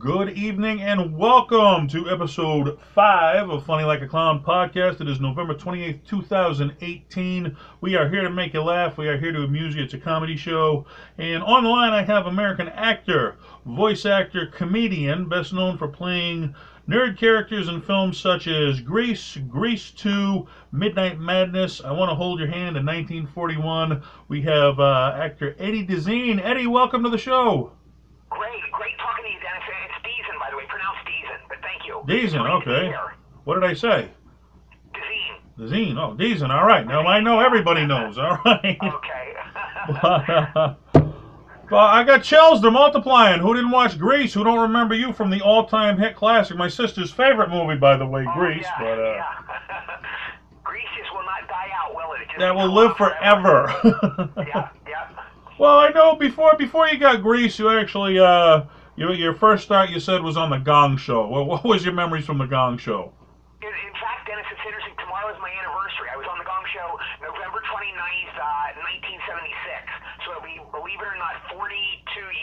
Good evening and welcome to episode 5 of Funny Like a Clown podcast. It is November 28th, 2018. We are here to make you laugh. We are here to amuse you. It's a comedy show. And on the line I have American actor, voice actor, comedian, best known for playing nerd characters in films such as Grease, Grease 2, Midnight Madness, I Want to Hold Your Hand in 1941. We have actor Eddie Deezen. Eddie, welcome to the show. Great talking to you, Dennis. It's Deezen, by the way, pronounced Deezen, but thank you. Deezen, okay. What did I say? Deezen. Deezen, oh, Deezen, all right. Now I know everybody knows, all right. Okay. But I got chills, they're multiplying. Who didn't watch Grease? Who don't remember you from the all-time hit classic? My sister's favorite movie, by the way, Grease. Yeah, but Grease just will not die out, will it? That will live forever. Yeah. Well, I know before you got Grease, you actually, your first start you said was on the Gong Show. What was your memories from the Gong Show? In fact, Dennis, it's interesting. Tomorrow is my anniversary. I was on the Gong Show November 29th, 1976. So it'll be, believe it or not, 42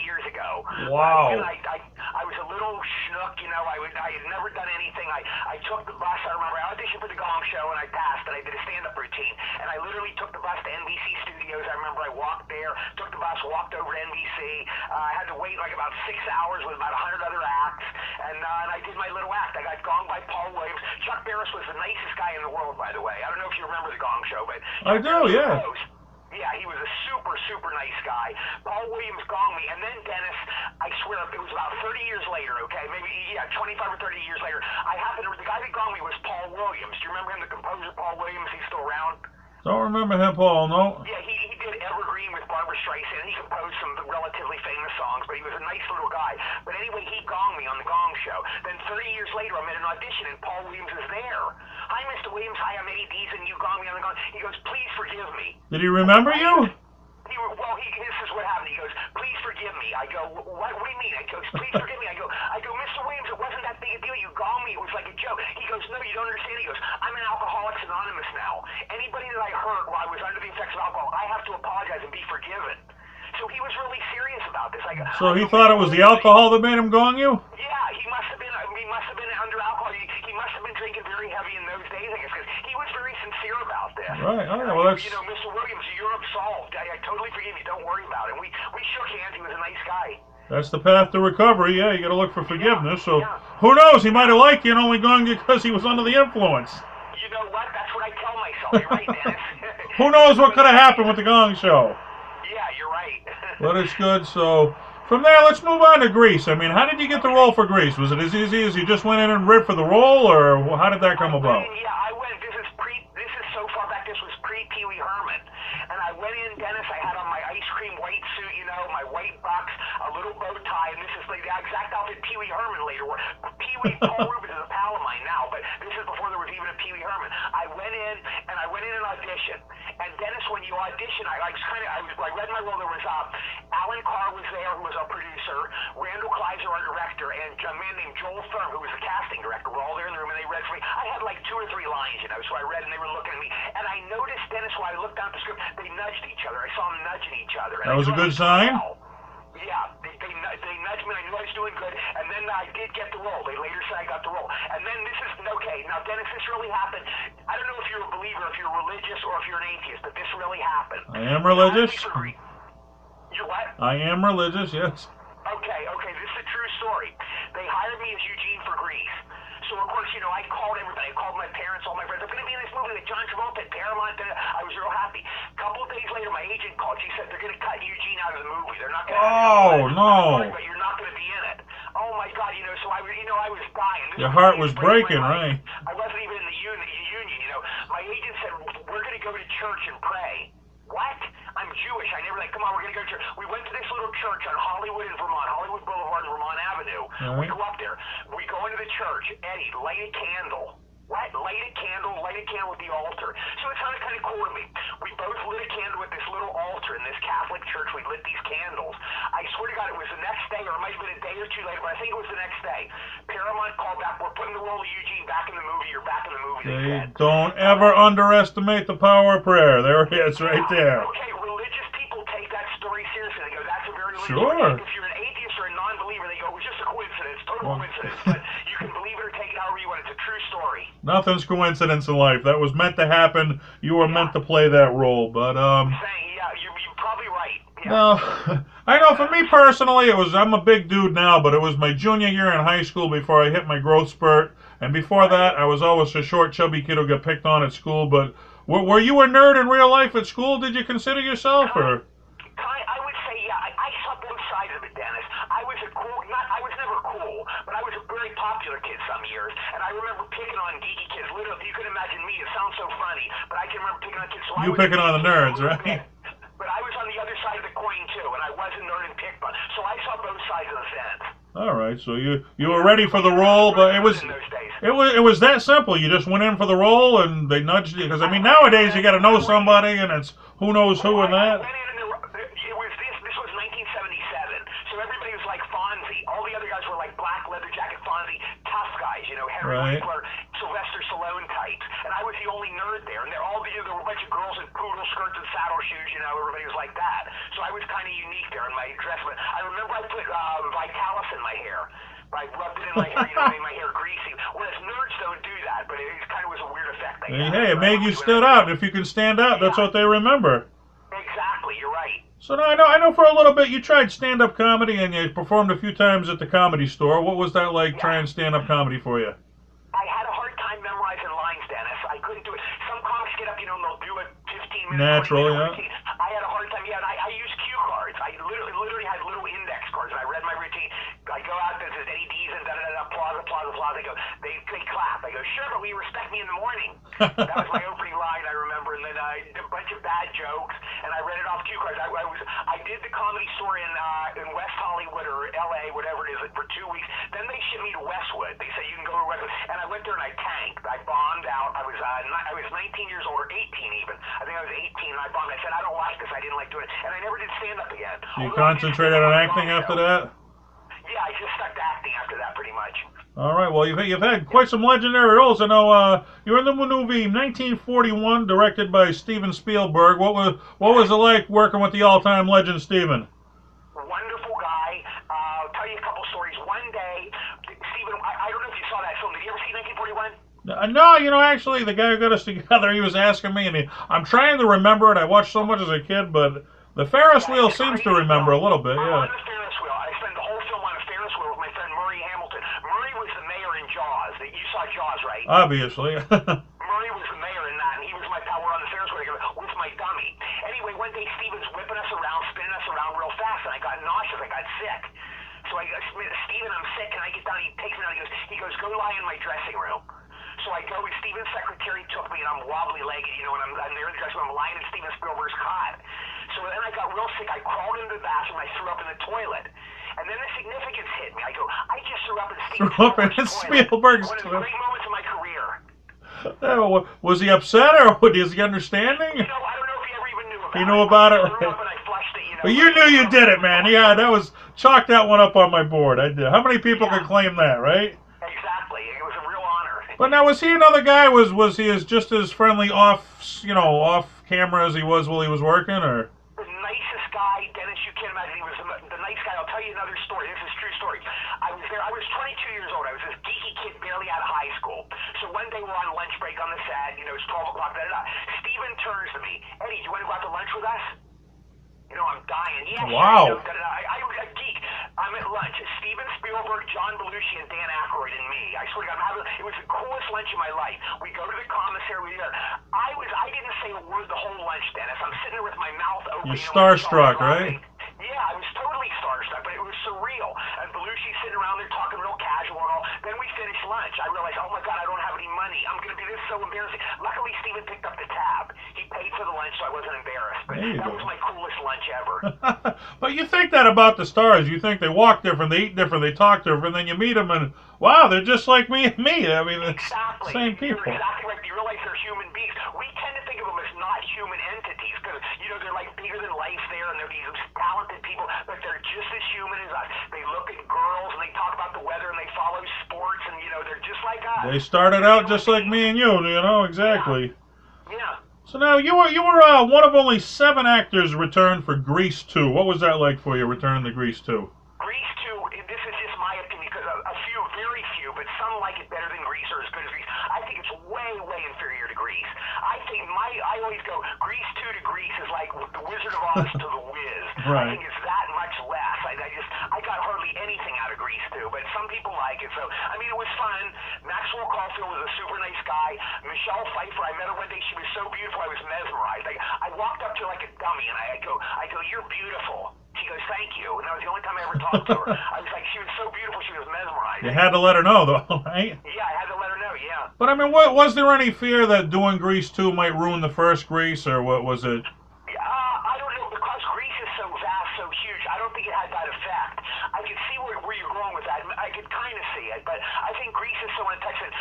years ago. Wow. I was a little schnook, you know. I had never done anything. I took the bus. I remember I auditioned for the Gong Show and I passed, and I did a stand-up routine. And I literally took the bus to NBC Studios. I remember I walked there, took the bus, walked over to NBC. I had to wait like about 6 hours with about 100 other acts, and I did my little act. I got gonged by Paul Williams. Chuck Barris was the nicest guy in the world, by the way. I don't know if you remember the Gong Show, but I do, yeah. Yeah, he was a super nice guy. Paul Williams gonged me, and then Dennis, I swear, it was about 30 years later, okay? Maybe, 25 or 30 years later. The guy that gonged me was Paul Williams. Do you remember him, the composer Paul Williams? He's still around? Don't remember him, Paul, no. Yeah, he did Evergreen with Barbra Streisand. He composed some relatively famous songs, but he was a nice little guy. But anyway, he gonged me on the Gong Show. Then 30 years later, I'm at an audition, and Paul Williams is there. Hi, Mr. Williams. Hi, I'm Eddie Deezen. You gonged me on the Gong. He goes, please forgive me. Did he remember you? This is what happened. He goes, please forgive me. I go, what do you mean? He goes, please forgive me. I go, Mr. Williams, it wasn't that big a deal. You gonged me. It was like a joke. He goes, no, you don't understand. He goes, I'm an Alcoholics Anonymous now. Anybody that I hurt while I was under the effects of alcohol, I have to apologize and be forgiven. So he was really serious about this. So he thought it was the alcohol that made him gong you? Yeah, he must have been under alcohol. He must have been drinking very heavy in those days, I guess, because he was very sincere about this. Right. Oh, well, that's... You know, Mr. Williams, you're absolved. I totally forgive you. Don't worry about it. We shook hands. He was a nice guy. That's the path to recovery. Yeah, you got to look for forgiveness. So who knows? He might have liked you and only gonged you because he was under the influence. You know what? That's what I tell myself. You're right, Dennis. Who knows what could have happened with the Gong Show? Yeah, you're right. But it's good. So from there, let's move on to Grease. I mean, how did you get the role for Grease? Was it as easy as you just went in and ripped for the role, or how did that come about? I went. This is so far back. This was pre-Pee Wee Herman. And I went in, Dennis, I had on my ice cream white suit, you know, my white bucks, a little bow tie, and this is like the exact outfit Pee Wee Herman later wore. Paul Rubens is a pal of mine now, but this is before there was even a Pee Wee Herman. I went in and auditioned. And Dennis, when you audition, I read my role. There was Alan Carr was there, who was our producer, Randall Kleiser, our director, and a man named Joel Thurm, who was the casting director. We're all there in the room, and they read for me. I had like 2 or 3 lines, you know, so I read, and they were looking at me. And I noticed, Dennis, when I looked down at the script, they nudged each other. I saw them nudging each other. That was a good sign? Yeah, they nudged me, and I knew I was doing good, and then I did get the role. They later said I got the role. And then this is, okay, now Dennis, this really happened. I don't know if you're a believer, if you're religious, or if you're an atheist, but this really happened. I am religious. You're what? I am religious, yes. Okay, this is a true story. They hired me as Eugene for Grease. So, of course, you know, I called everybody. I called my parents, all my friends. I'm going to be in this movie with John Travolta at Paramount. I was real happy. A couple of days later, my agent called. She said they're going to cut Eugene out of the movie. They're not going to Oh, no. But you're not going to be in it. Oh, my God, you know, so I was dying. Your heart was breaking, right? I wasn't even in the union, you know. My agent said, we're going to go to church and pray. What? I'm Jewish. I never come on, we're going to go to church. We went to this little church on Hollywood Boulevard and Vermont Avenue. We go up there. We go into the church. Eddie, light a candle. What? Light a candle with the altar. So it sounded kind of cool to me. We both lit a candle with this little altar in this Catholic church. We lit these candles. I swear to God, it was the next day, or it might have been a day or two later, but I think it was the next day. Paramount called back. We're putting the role of Eugene back in the movie. You're back in the movie. They said. Don't ever underestimate the power of prayer. There it is, right there. Okay, religious people take that story seriously. They go, that's a very religious Sure. If you're an atheist or a non-believer, they go, it was just a a coincidence, total coincidence. But you can believe it or take it however you want. It's a true story. Nothing's coincidence in life. That was meant to happen. You were meant to play that role. But Saying, you're probably right. Yeah. no, I know for me personally, I'm a big dude now, but it was my junior year in high school before I hit my growth spurt. And before that, I was always a short, chubby kid who got picked on at school. But were you a nerd in real life at school? Did you consider yourself, or? I would say, yeah. I saw both sides of it, Dennis. I was I was never cool, but I was a very popular kid some years. And I remember picking on geeky kids. Literally, if you could imagine me, it sounds so funny, but I can remember picking on kids. So you picking on the nerds, right? But I was on the other side of the coin too, and I was a nerd and picked on. So I saw both sides of the fence. All right, so you were ready for the role, but it was that simple. You just went in for the role, and they nudged you. Because I mean, nowadays you got to know somebody, and it's who knows who and that. This was 1977, so everybody was like Fonzie. All the other guys were like black leather jacket Fonzie, tough guys, Henry Winkler, Sylvester Stallone types, and I was the only nerd there. And there were a bunch of girls in poodle skirts and saddle shoes. Everybody was like that. So I was kind of unique there in my dress. But I remember I put Vitalis in my hair. I rubbed it in my hair, made my hair greasy. Whereas nerds don't do that, but it kind of was a weird effect. Hey, it made you stood out. If you can stand out, that's what they remember. Exactly, you're right. So now I know for a little bit you tried stand-up comedy and you performed a few times at the Comedy Store. What was that like trying stand-up comedy for you? I had a hard time memorizing lines, Dennis. I couldn't do it. Some comics get up, and they'll do it 15 minutes. Natural, yeah. Routine. I had a hard time, and I used cue cards. I literally had little index cards, and I read my routine. I go out, there's Eddie Deezen, da-da-da-da, plaza, plaza, plaza. They clap. I go, sure, but will you respect me in the morning? That was my opening line, I remember, and then I did a bunch of bad jokes, and I read it off cue cards. I did the Comedy Store in West Hollywood or L.A., whatever it is, for 2 weeks. Then they shipped me to Westwood. They said, you can go to Westwood. And I went there and I tanked. I bombed out. I was 19 years old, or 18 even. I think I was 18, and I bombed. I said, I don't like this. I didn't like doing it. And I never did stand-up again. You concentrated on acting after that? Yeah, I just stuck to acting after that, pretty much. All right. Well, you've had quite some legendary roles. I know you're in the movie 1941, directed by Steven Spielberg. What was it like working with the all-time legend Steven? Wonderful guy. I'll tell you a couple stories. One day, Steven, I don't know if you saw that film. Did you ever see 1941? No, actually, the guy who got us together, he was asking me, and I'm trying to remember it. I watched so much as a kid, but the Ferris wheel seems to remember a little bit, yeah. On the Ferris wheel. I spent the whole film on a Ferris wheel with my friend Murray Hamilton. Murray was the mayor in Jaws. You saw Jaws, right? Obviously. Murray was the mayor in that, and he was my pal. We're on the Ferris wheel with my dummy. Anyway, one day Steven's whipping us around, spinning us around real fast, and I got nauseous. I got sick. So I go, Steven, I'm sick. Can I get down? He takes me down. He goes, go lie in my dressing room. So I go, and Steven's secretary took me, and I'm wobbly-legged, and I'm there in the dressing room. I'm lying in Steven Spielberg's cot. So then I got real sick. I crawled into the bathroom. I threw up in the toilet. And then the significance hit me. I go, I just threw up in Spielberg's toilet. One of the great moments of my career. Was he upset, or was he understanding? I don't know if he ever even knew about it. He knew about it? I threw up and I flushed it, But you knew you did it, man. Yeah, that was... Chalk that one up on my board. I did. How many people can claim that, right? Exactly. It was a real honor. But now, was he another guy? Was he just as friendly off camera as he was while he was working, or? The nicest guy, Dennis. You can't imagine. He was the nice guy. I'll tell you another story. This is a true story. I was there. I was 22 years old. I was this geeky kid, barely out of high school. So one day we're on lunch break on the set. It's 12 o'clock. Steven turns to me, Eddie, do you want to go out to lunch with us? I'm dying. Yeah. Wow. I was a geek. I'm at lunch. Steven Spielberg, John Belushi, and Dan Aykroyd and me. I swear to God, it was the coolest lunch of my life. We go to the commissary. I didn't say a word the whole lunch, Dennis. I'm sitting there with my mouth open. You're starstruck, right? Yeah, I was totally starstruck, but it was surreal. And Belushi's sitting around there talking real casual and all. Then we finished lunch. I realized, oh my God, I don't have any money. I'm going to be so embarrassing. Luckily, Steven picked up the tab. He paid for the lunch, so I wasn't embarrassed. But that was my coolest lunch ever. But you think that about the stars. You think they walk different, they eat different, they talk different, then you meet them and, wow, they're just like me and me. I mean, it's the same people. You're exactly right. You realize they're human beings. We tend to think of them as not human entities because, they're like bigger than life there and they're these talented people, but they're just as human as us. They look at girls and they talk about the weather and they follow sports and, they're just like us. They started out just like me and you, exactly. Yeah. So now, you were one of only 7 actors returned for Grease 2. What was that like for you, returning to Grease 2? Grease 2, this is just my opinion. very few, but some like it better than grease or as good as grease. I think it's way, way inferior to grease. I always go, grease 2 to grease is like the Wizard of Oz to the Wiz. Right. I think it's that much less. I got hardly anything out of grease 2, but some people like it. So, I mean, it was fun. Maxwell Caulfield was a super nice guy. Michelle Pfeiffer, I met her one day. She was so beautiful, I was mesmerized. I walked up to her like a dummy, and I go, you're beautiful. She goes, thank you. And that was the only time I ever talked to her. I was like, she was so beautiful, she was mesmerized. You had to let her know, though, right? Yeah, I had to let her know, yeah. But, I mean, was there any fear that doing Grease 2 might ruin the first Grease, or what was it? I don't know, because Grease is so vast, so huge, I don't think it had that effect. I could see where you're going with that. I could kind of see it, but I think Grease is so untouched.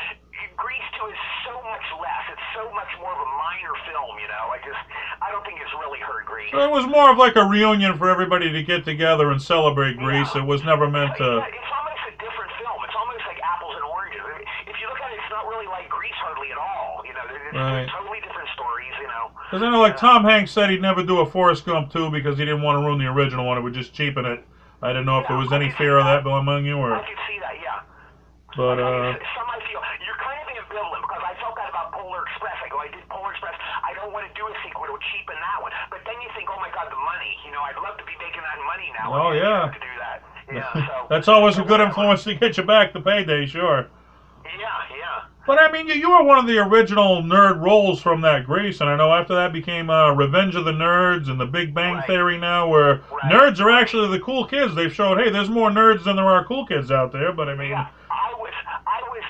Grease 2 is so much less. It's so much more of a minor film, you know. I don't think it's really hurt Grease. So it was more of like a reunion for everybody to get together and celebrate Grease. Yeah. It was never meant to... It's almost a different film. It's almost like apples and oranges. If you look at it, it's not really like Grease hardly at all. You know, they're totally different stories, you know. Because I know, like, Tom Hanks said he'd never do a Forrest Gump 2 because he didn't want to ruin the original one. It would just cheapen it. I didn't know if there was any fear of that among you, or... I could see that, yeah. But, some I feel, you're kind of ambivalent, because I felt that about Polar Express. I go, I did Polar Express, I don't want to do a sequel, it'll cheapen that one. But then you think, oh my God, the money. You know, I'd love to be making that money now. Oh, yeah. To do that. Yeah, so... That's always a good influence to get you back the payday, sure. Yeah, yeah. But, I mean, you were one of the original nerd roles from that Grease, and I know after that became Revenge of the Nerds and The Big Bang Theory now, where nerds are actually the cool kids. They've showed, hey, there's more nerds than there are cool kids out there, but I mean... Yeah, I was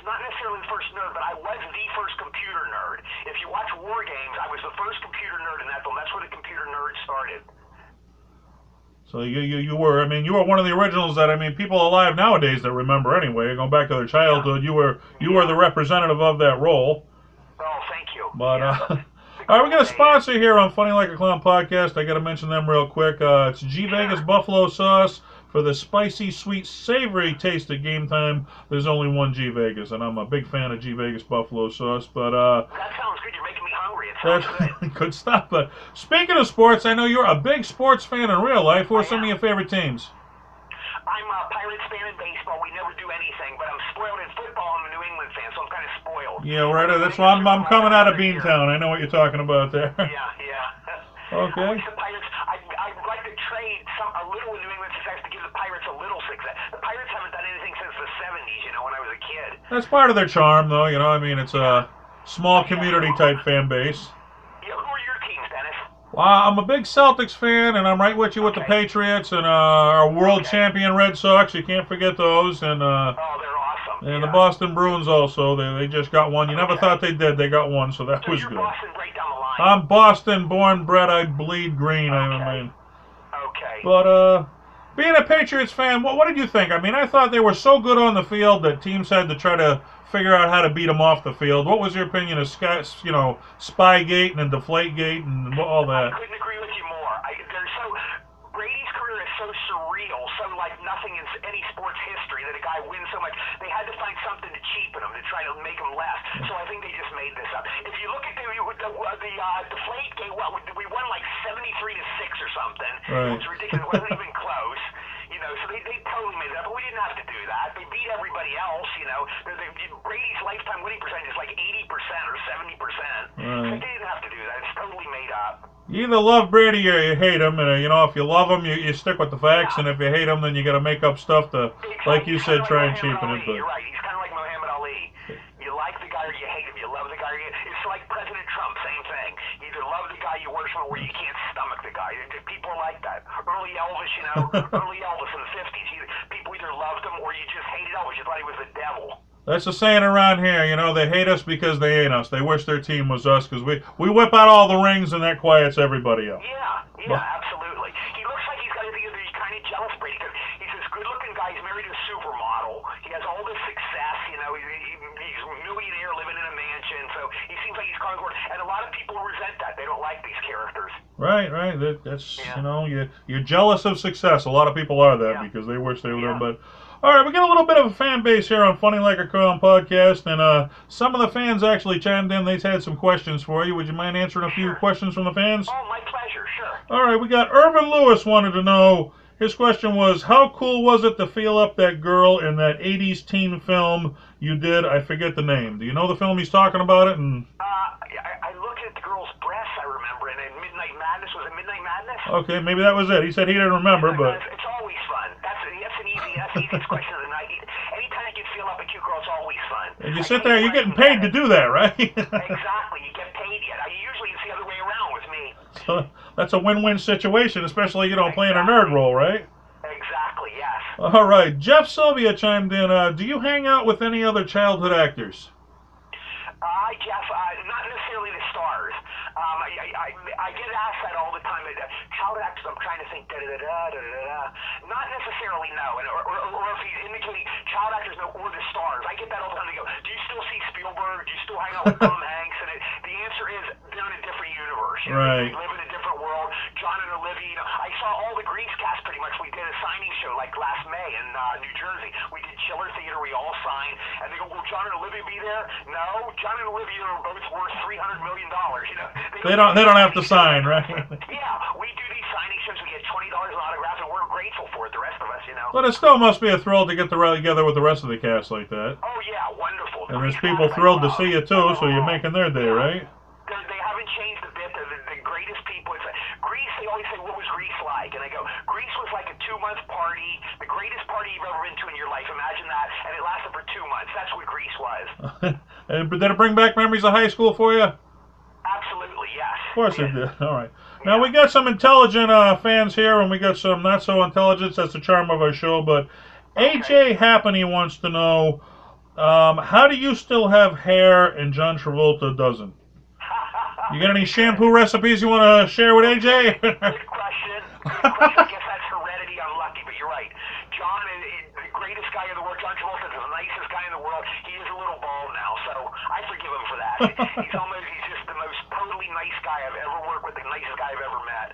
not necessarily the first nerd, but I was the first computer nerd. If you watch War Games, I was the first computer nerd in that film. That's where the computer nerd started. So you were, I mean, you were one of the originals that, I mean, people alive nowadays that remember anyway, going back to their childhood, you were the representative of that role. Oh, thank you. But, all right, we got a sponsor here on Funny Like a Clown podcast. I got to mention them real quick. It's G Vegas Buffalo Sauce. For the spicy, sweet, savory taste at game time, there's only one G Vegas, and I'm a big fan of G Vegas Buffalo Sauce. But that sounds good. You're making me hungry. It sounds good. Good stuff. But speaking of sports, I know you're a big sports fan in real life. Who are some of your favorite teams? I'm a Pirates fan in baseball. We never do anything, but I'm spoiled in football. I'm a New England fan, so I'm kind of spoiled. Yeah, right. That's why I'm coming out of Beantown. I know what you're talking about there. Yeah. Okay. I wish the Pirates, I'd like to trade a little with New England success to give the Pirates a little success. The Pirates haven't done anything since the 70s, you know, when I was a kid. That's part of their charm, though, you know. I mean, it's a small community-type fan base. Yeah, who are your teams, Dennis? Well, I'm a big Celtics fan, and I'm right with you with the Patriots and our world champion Red Sox. You can't forget those. And oh, they're awesome. And the Boston Bruins also. They just got one. You never thought they did. They got one, so that was good. Boston right down the line. I'm Boston, born, bred. I bleed green. I mean. Okay. But being a Patriots fan, what did you think? I mean, I thought they were so good on the field that teams had to try to figure out how to beat them off the field. What was your opinion of Spygate and Deflategate and all that? I couldn't agree with you more. Brady's career is so surreal, so like nothing in any sports history that a guy wins so much. They had to find something to cheapen him, to try to make him less. So I think they just made this up. If you look at the Deflategate, we won like 73-6 or something. Right. It was ridiculous. It wasn't even close. You know, so they totally made it up, but we didn't have to do that. They beat everybody else, you know. Brady's lifetime winning percentage is like 80% or 70%. Right. So they didn't have to do that. It's totally made up. You either love Brady or you hate him, and if you love him, you stick with the facts, and if you hate him, then you got to make up stuff to, like you said, try and cheapen it. But you're right. He's kind of like Muhammad Ali. You like the guy or you hate him. You love the guy or you... It's like President Trump, same thing. You either love the guy you worship him, or you can't stomach the guy. People are like that. Early Elvis, early Elvis in the 50s, people either loved him or you just hated Elvis. You thought he was the devil. That's the saying around here, they hate us because they ain't us. They wish their team was us because we whip out all the rings and that quiets everybody else. Yeah, absolutely. He looks like he's got to be kind of jealous, Brady, because he's this good-looking guy. He's married to a supermodel. He has all this success, he's a millionaire living in a mansion, so he seems like he's conquered. And a lot of people resent that. They don't like these characters. Right. That's, you're jealous of success. A lot of people are that because they wish they were there, but... All right, we got a little bit of a fan base here on Funny Like a Clown podcast, and some of the fans actually chimed in. They've had some questions for you. Would you mind answering a few questions from the fans? Oh, my pleasure, sure. All right, we got Irvin Lewis wanted to know, His question was, how cool was it to feel up that girl in that 80s teen film you did? I forget the name. Do you know the film he's talking about it? And I looked at the girl's breasts, I remember, and in Midnight Madness, was it Midnight Madness? Okay, maybe that was it. He said he didn't remember, but... It's always fun. That's the easiest question of the night. Anytime you can feel up a cute girl, it's always fun. And you sit there, you're getting paid to do that, right? Exactly, you get paid yet. Usually it's the other way around with me. So that's a win-win situation, especially, playing a nerd role, right? Exactly, yes. All right, Jeff Sylvia chimed in. Do you hang out with any other childhood actors? Jeff, not necessarily the stars. I get asked that all the time. Child actors, I'm trying to think, Not necessarily, no. Or if he's indicating child actors, no, or the stars. I get that all the time. They go, do you still see Spielberg? Do you still hang out with Tom Hanks? And the answer is, they're in a different universe. Right. They live in a different world. John and Olivia, I saw all the Grease cast pretty much. We did a signing show like last May in New Jersey. We did Chiller Theater. We all signed. And they go, will John and Olivia be there? No. John and Olivia are both worth $300 million. They don't have to sign, right? Yeah, we do these signing shows. We get $20 an autograph, and we're grateful for it. The rest of us, But it still must be a thrill to get together with the rest of the cast like that. Oh yeah, wonderful. And there's people thrilled to see you too, so you're making their day, right? They haven't changed a bit. They're the greatest people. It's Greece. They always say, "What was Greece like?" And I go, "Greece was like a 2-month party, the greatest party you've ever been to in your life. Imagine that, and it lasted for 2 months. That's what Greece was." And did it bring back memories of high school for you? Absolutely, yes. Of course it did. All right. Now, we got some intelligent fans here, and we got some not so intelligent. That's the charm of our show. But AJ Happany wants to know, how do you still have hair and John Travolta doesn't? You got any shampoo recipes you want to share with AJ? Good question. I guess that's heredity. I'm lucky, but you're right. John is the greatest guy in the world. John Travolta is the nicest guy in the world. He is a little bald now, so I forgive him for that. He's just the most totally nice guy I've ever worked with, the nicest guy I've ever met.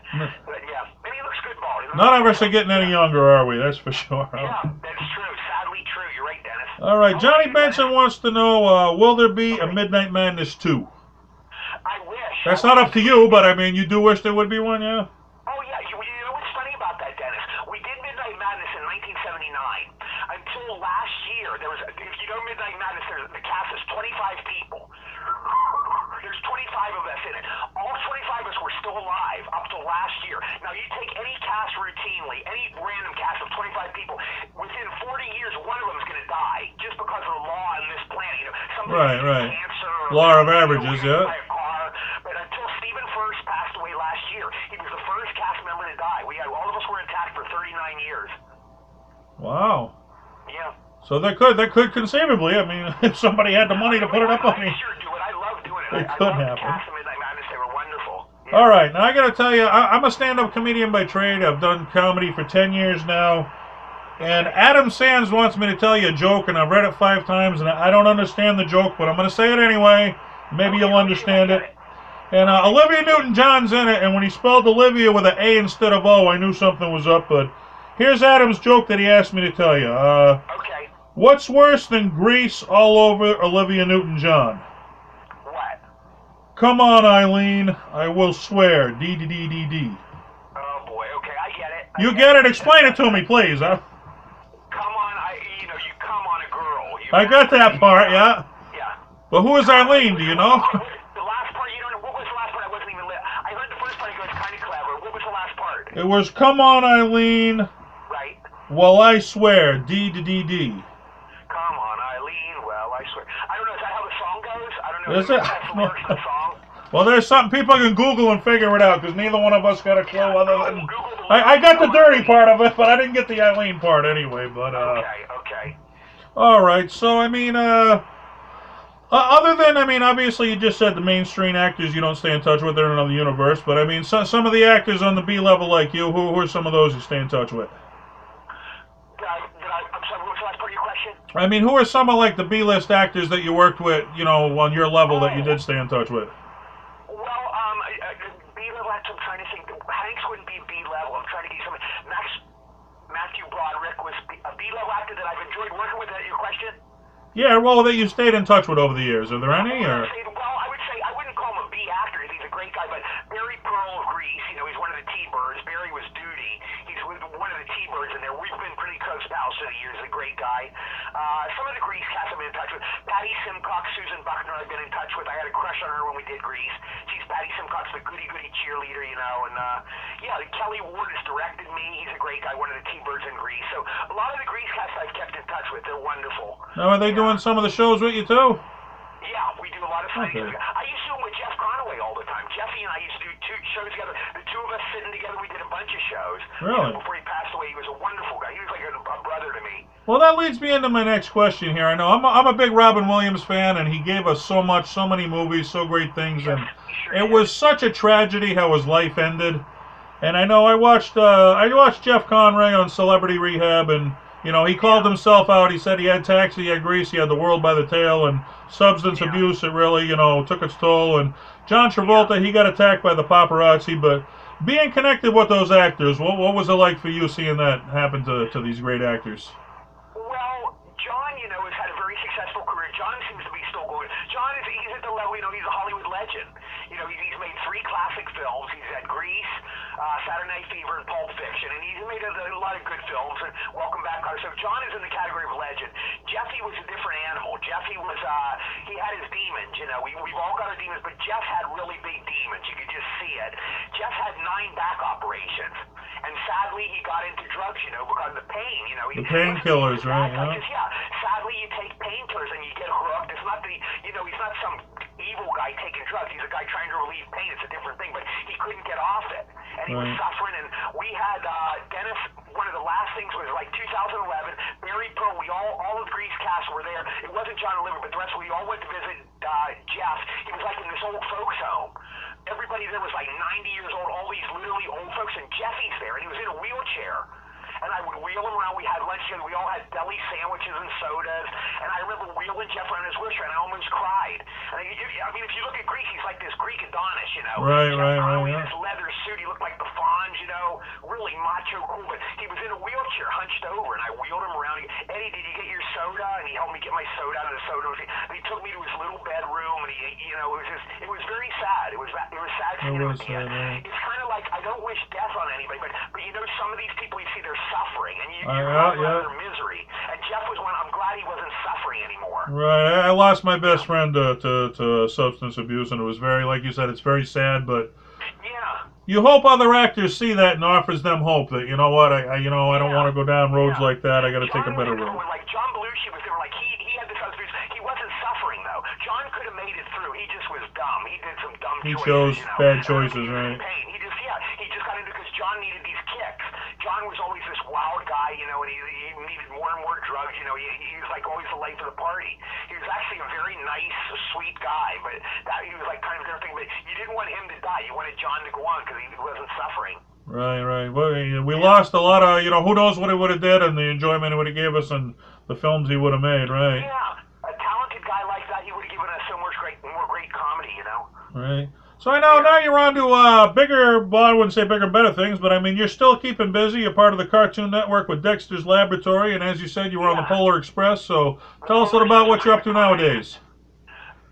But yeah, and he looks good bald. None of us are getting any younger, are we? That's for sure. Yeah, that's true. Sadly true. You're right, Dennis. All right, Johnny Benson wants to know, will there be a Midnight Madness 2? I wish. That's not up to you, but I mean, you do wish there would be one, yeah? Oh, yeah. You know what's funny about that, Dennis? We did Midnight Madness in 1979. Until last year, there was, if you know Midnight Madness, the cast is 25 people. There's 25 of us in it. All 25 of us were still alive up till last year. Now, you take any cast routinely, any random cast of 25 people, within 40 years, one of them is going to die just because of the law on this planet. Somebody Right. cancer. Law of averages, yeah. But until Stephen First passed away last year, he was the first cast member to die. All of us were intact for 39 years. Wow. Yeah. So they could conceivably. I mean, if somebody had the money to put it up on me. I sure do it. I love doing it. It could happen. The cast of Midnight Madness. They were wonderful. Yeah. All right, now I got to tell you, I'm a stand-up comedian by trade. I've done comedy for 10 years now. And Adam Sands wants me to tell you a joke, and I've read it 5 times, and I don't understand the joke, but I'm going to say it anyway. Maybe you'll understand it. And Olivia Newton-John's in it, and when he spelled Olivia with an A instead of O, I knew something was up. But here's Adam's joke that he asked me to tell you. Okay. What's worse than grease all over Olivia Newton-John? What? Come on, Eileen. I will swear. D-D-D-D-D. Oh, boy. Okay, I get it. You get it? Explain it to me, please. Huh? Come on, you come on a girl. I got that part, yeah. Yeah. But who is Eileen? Do you know? The last part, you don't know. What was the last part? I wasn't even I heard the first part. It was kind of clever. What was the last part? It was, come on, Eileen. Right. Well, I swear. D-D-D-D. Come on, Eileen. Well, I swear. I don't know. Is that how the song goes? I don't know. Is it? That's the lyrics of the song. Well, there's something people can Google and figure it out, because neither one of us got a clue other than... Google I got the dirty part of it, but I didn't get the Eileen part anyway, but... Okay. All right, so, I mean, other than, I mean, obviously you just said the mainstream actors you don't stay in touch with, they're in another universe, but, I mean, some of the actors on the B level like you, who are some of those you stay in touch with? I'm sorry, what was the last part of your question? I mean, who are some of, like, the B-list actors that you worked with, on your level that you did stay in touch with? Well, B-level actor, I'm trying to think. Hanks wouldn't be B-level. I'm trying to get something. Matthew Broderick was a B-level actor that I've enjoyed working with. Is that your question? Yeah, well, that you stayed in touch with over the years. Are there any, or...? Well, I would say, I wouldn't call him a B actor. He's a great guy, but Barry Pearl of Grease, he's one of the T-Birds. Barry was Duty. He's one of the T of the years. He's a great guy. Some of the Grease cast I've been in touch with. Patty Simcox, Susan Buckner I've been in touch with. I had a crush on her when we did Grease. She's Patty Simcox, the goody-goody cheerleader, you know. And, yeah, Kelly Ward has directed me. He's a great guy, one of the T-Birds in Grease. So a lot of the Grease cast I've kept in touch with. They're wonderful. Now, are they doing some of the shows with you, too? Yeah, we do a lot of signings. Okay. I used to do them with Jeff Conaway all the time. Jeffy and I used to do 2 shows together. The two of us sitting together, we did a bunch of shows. Really? You know, before he passed away, he was a wonderful guy. He was like a brother to me. Well, that leads me into my next question here. I know I'm a big Robin Williams fan, and he gave us so much, so many movies, so great things, and it was such a tragedy how his life ended. And I know I watched Jeff Conway on Celebrity Rehab, and you know, he called himself out. He said he had Taxi, he had Grease, he had The World by the Tail, and substance abuse. It really, you know, took its toll. And John Travolta, he got attacked by the paparazzi. But being connected with those actors, what was it like for you seeing that happen to these great actors? Well, John, you know, has had a very successful career. John seems to be still going. John he's at the level, you know, he's a Hollywood legend. You know, he's made 3 classic films. He's had Grease, Saturday Night Fever, and Pulp Fiction, and he's made a lot of good films. And Welcome Back, so John is in the category of legend. Jeffy was a different animal. Jeffy was, he had his demons. You know, we've all got our demons, but Jeff had really big demons. You could just see it. Jeff had 9 back operations, and sadly, he got into drugs. You know, because of the pain. You know, The painkillers, right? Yeah. Sadly, you take painkillers and you get hooked. It's not you know, he's not some evil guy taking drugs. He's a guy trying to relieve pain. It's a different thing, but he couldn't get off it, and he was suffering. And we had Dennis. One of the last things was like 2011. Barry Pearl. We all of the Grease cast were there. It wasn't John and Liver, but the rest we all went to visit Jeff. He was like in this old folks home. Everybody there was like 90 years old. All these literally old folks, and Jeffy's there, and he was in a wheelchair. And I would wheel him around. We had lunch together. We all had deli sandwiches and sodas. And I remember wheeling Jeff around his wheelchair, and I almost cried. And I mean, if you look at Grease, he's like this Greek Adonis, you know. Right. In his leather suit, he looked like the Fonz, you know. Really macho, cool. But he was in a wheelchair, hunched over, and I wheeled him around. Eddie, did you get your soda? And he helped me get my soda out of the soda machine. And he took me to his little bedroom, and you know, it was very sad. It was sad seeing him at the end. It's kind of like, I don't wish death on anybody, but you know, some of these people, you see, they're suffering, and you their misery. And Jeff was one. I'm glad he wasn't suffering anymore. Right. I lost my best friend to substance abuse, and it was very, like you said, it's very sad. But you hope other actors see that and offers them hope that, you know what, I don't want to go down roads like that. I got to take a better road. Like John Belushi was there. Like he had the substance abuse. He wasn't suffering though. John could have made it through. He just was dumb. He did some dumb choices. He chose bad choices, right? Pain. He just got into, because John needed these kicks. John was always this wild guy, you know, and he needed more and more drugs. You know, he was like always the life of the party. He was actually a very nice, sweet guy, but he was like kind of everything. But you didn't want him to die. You wanted John to go on because he wasn't suffering. Right. Well, we lost a lot of, you know, who knows what he would have did and the enjoyment he would have gave us and the films he would have made, right? Yeah, a talented guy like that, he would have given us so much more great comedy, you know? Right. So I know now you're on to bigger, well, I wouldn't say bigger, better things, but I mean, you're still keeping busy. You're part of the Cartoon Network with Dexter's Laboratory, and as you said, you were on the Polar Express, so tell us a little about what you're up to nowadays.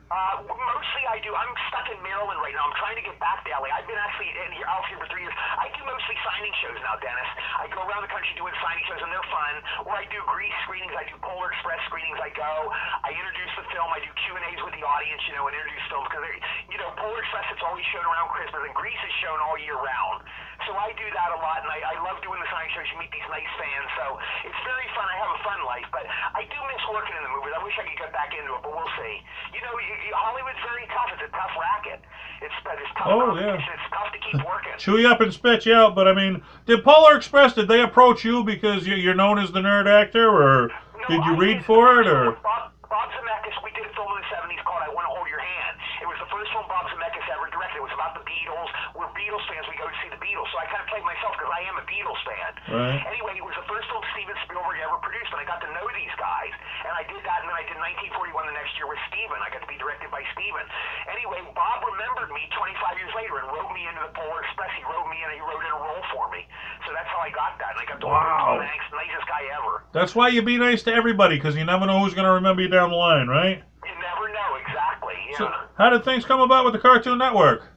Mostly I do. I'm stuck in Maryland right now. I'm trying to get back to LA. I've been actually out here for 3 years. I do mostly signing shows now, Dennis. I go around the country doing signing shows, and they're fun. Or I do Grease screenings. I do Polar Express screenings. I go. I introduce the film. I do Q&As with the audience, you know, and introduce films. Because, you know, Polar Express, it's always shown around Christmas, and Grease is shown all year round. So I do that a lot, and I love doing the signing shows. You meet these nice fans. So it's very fun. I have a fun life, but I do miss working in the movies. I wish I could get back into it, but we'll see. You know, Hollywood's very tough. It's a tough racket. It's tough. It's tough to keep working. Chew you up and spit you out. But I mean, did Polar Express, did they approach you because you're known as the nerd actor, or did you read for it, or? Bob Zemeckis, we did a film in the 70s called I Want to Hold Your Hand. It was the first film Bob Zemeckis ever directed. It was about the Beatles. We're Beatles fans. We go to see the Beatles. So I kind of played myself because I am a Beatles fan. Right. Anyway, it was the first film Steven Spielberg ever produced, and I got to know these guys. And I did that, and then I did 1941 the next year with Steven. I got to be directed by Steven. Anyway, Bob remembered me 25 years later and wrote me into the Polar Express. He wrote me in, and he wrote in a role for me. So that's how I got that. And I got to work with Tom Hanks, nicest guy ever. That's why you be nice to everybody, because you never know who's going to remember you down the line, right? You never know, exactly. Yeah. So how did things come about with the Cartoon Network?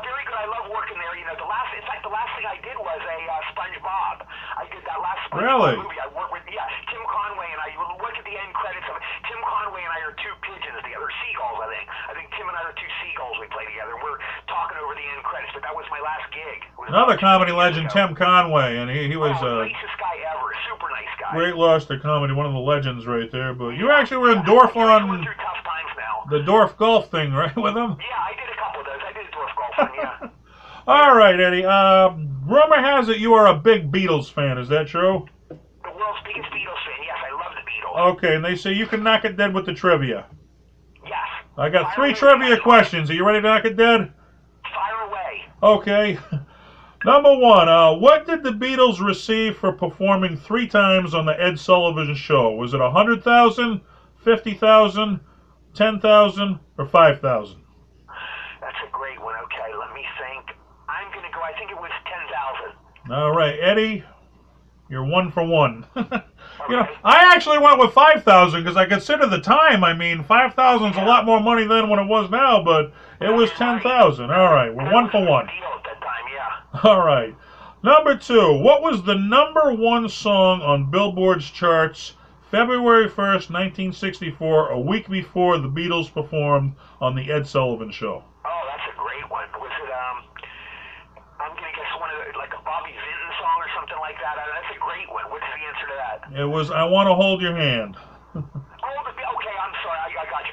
Very good. I love working there. You know, the last thing I did was a SpongeBob. I did that last SpongeBob movie. I worked with, last gig. Another comedy legend, Tim Conway, and he was nicest guy ever, super nice guy. Great loss to comedy, one of the legends right there. But you actually were in Dorf on through tough times now. The Dorf golf thing, right, with him? Yeah, I did a couple of those. I did a Dorf golf one, yeah. All right, Eddie. Rumor has it you are a big Beatles fan. Is that true? The world's biggest Beatles fan. Yes, I love the Beatles. Okay, and they say you can knock it dead with the trivia. Yes. I got 3 trivia questions. Are you ready to knock it dead? Fire away. Okay. Number 1, what did the Beatles receive for performing 3 times on the Ed Sullivan Show? Was it 100,000, 50,000, 10,000, or 5,000? That's a great one. Okay, let me think. I'm going to go, I think it was 10,000. All right, Eddie, you're 1 for 1. You know, I actually went with 5,000 because I consider the time. I mean, 5,000 is a lot more money than what it was now, but it was 10,000. All right, we're 1 for 1. All right. Number 2, what was the number 1 song on Billboard's charts February 1st, 1964, a week before the Beatles performed on the Ed Sullivan Show? Oh, that's a great one. Was it, I'm going to guess one of the, like a Bobby Vinton song or something like that? That's a great one. What's the answer to that? It was I Want to Hold Your Hand. Okay, I'm sorry. I got you.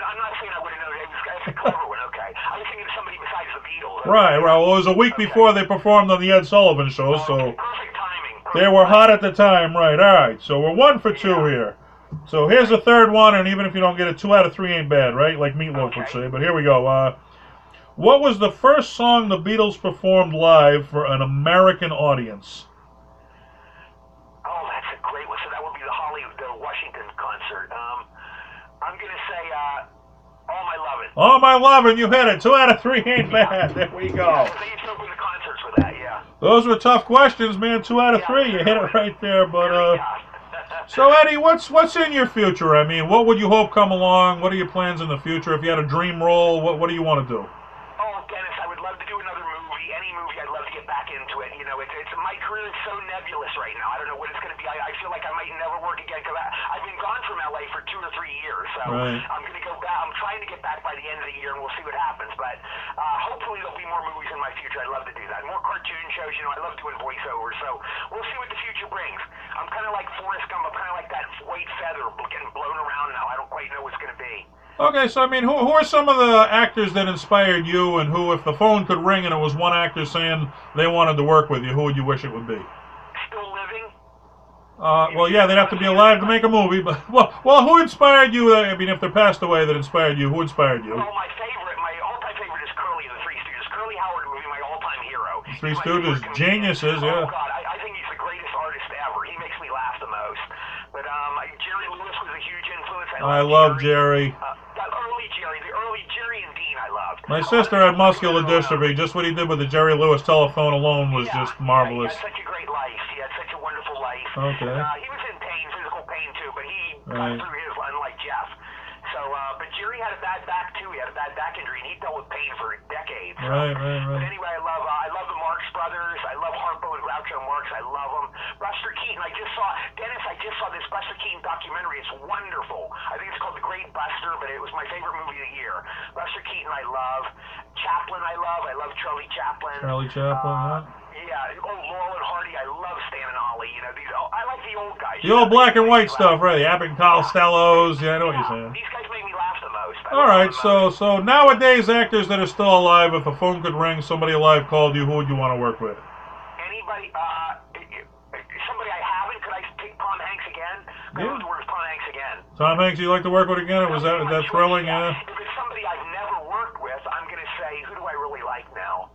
I'm not saying I would have known it. It's a clever one, okay. I was thinking of somebody besides the Beatles. Right. Well, it was a week before they performed on the Ed Sullivan Show, so perfect timing. They were hot at the time, right? All right, so we're 1 for 2 here. So here's the third one, and even if you don't get it, 2 out of 3 ain't bad, right? Like Meatloaf would say. But here we go. What was the first song the Beatles performed live for an American audience? Oh, that's a great one. So that would be the Washington concert. I'm going to say All My Lovin'. All My Lovin', you hit it. 2 out of 3 ain't bad. There we go. Yeah, they used to open the concerts with that, yeah. Those were tough questions, man. 2 out of 3. You hit it right there. But so, Eddie, what's in your future? I mean, what would you hope come along? What are your plans in the future? If you had a dream role, what do you want to do? Oh, Dennis, I would love to do another movie. Any movie, I'd love to get back into it. You know, it's my career is so nebulous right now. I don't know what it's going to be. I feel like I might never work again because I've been gone from LA for 2 or 3 years. So I'm going to go back. I'm trying to get back by the end of the year, and we'll see what happens. But hopefully there'll be more movies in my future. I'd love to do that. More cartoon shows. You know, I love doing voiceovers. So we'll see what the future brings. I'm kind of like Forrest Gump. I'm kind of like that white feather getting blown around now. I don't quite know what's going to be. Okay, so I mean, who are some of the actors that inspired you, and who, if the phone could ring and it was one actor saying they wanted to work with you, who would you wish it would be? Still living? Well, yeah, they'd have to be alive to make a movie, but well, who inspired you? I mean, if they're passed away, that inspired you. Who inspired you? Well, my all-time favorite is Curly and the Three Stooges. Curly Howard would be my all-time hero. Three Stooges, geniuses, yeah. Oh God, I think he's the greatest artist ever. He makes me laugh the most. But Jerry Lewis was a huge influence. I love Jerry. The early Jerry and Dean, I loved. My sister had muscular dystrophy. Just what he did with the Jerry Lewis telephone alone was just marvelous. He had such a great life. He had such a wonderful life. Okay. He was in pain, physical pain too, but he got through his, unlike Jeff. So, but Jerry had a bad back too. He had a bad back injury, and he dealt with pain for decades. So. Right. But anyway, I love the Marx Brothers. I love Harpo and Groucho Marx. I love them. Buster Keaton. I just saw this Buster Keaton documentary. It's wonderful. I think it's called The Great Buster, but it was my favorite movie of the year. Buster Keaton, I love. Chaplin, I love. I love Charlie Chaplin. Yeah. Oh, Laurel and Hardy. I love Stan and Ollie. You know, I like the old guys. The old black and white stuff, right? The Abbott and Costellos. Yeah, I know what you're saying. These guys make me laugh the most. All right, so nowadays, actors that are still alive, if a phone could ring, somebody alive called you, who would you want to work with? Anybody, somebody I haven't. Could I pick Tom Hanks again? I love to work with Tom Hanks again. Tom Hanks, you like to work with again? Was that thrilling? Yeah. If it's somebody I've never worked with, I'm going to say, who do I really like now?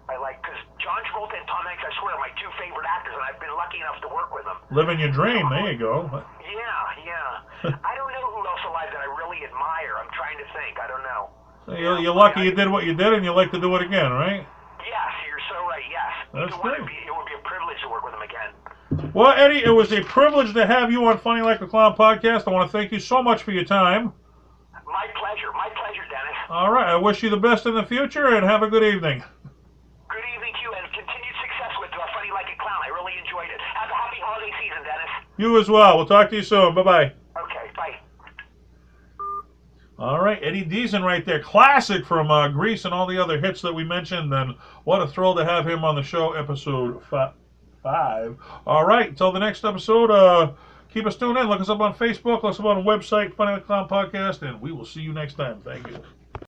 Because John Travolta and Tom Hanks, I swear, are my 2 favorite actors, and I've been lucky enough to work with them. Living your dream, there you go. Yeah. I don't know who else alive that I really admire. I'm trying to think. I don't know. So you're lucky you did what you did, and you like to do it again, right? Yes, you're so right, yes. That's great. It would be a privilege to work with them again. Well, Eddie, it was a privilege to have you on Funny Like a Clown podcast. I want to thank you so much for your time. My pleasure, Dennis. All right, I wish you the best in the future, and have a good evening. Good evening to you, and continued success with Funny Like a Clown. I really enjoyed it. Have a happy holiday season, Dennis. You as well. We'll talk to you soon. Bye-bye. Okay, bye. All right, Eddie Deezen right there. Classic from Grease and all the other hits that we mentioned. And what a thrill to have him on the show, episode 5. All right, until the next episode, keep us tuned in. Look us up on Facebook. Look us up on the website, Funny Like a Clown Podcast. And we will see you next time. Thank you.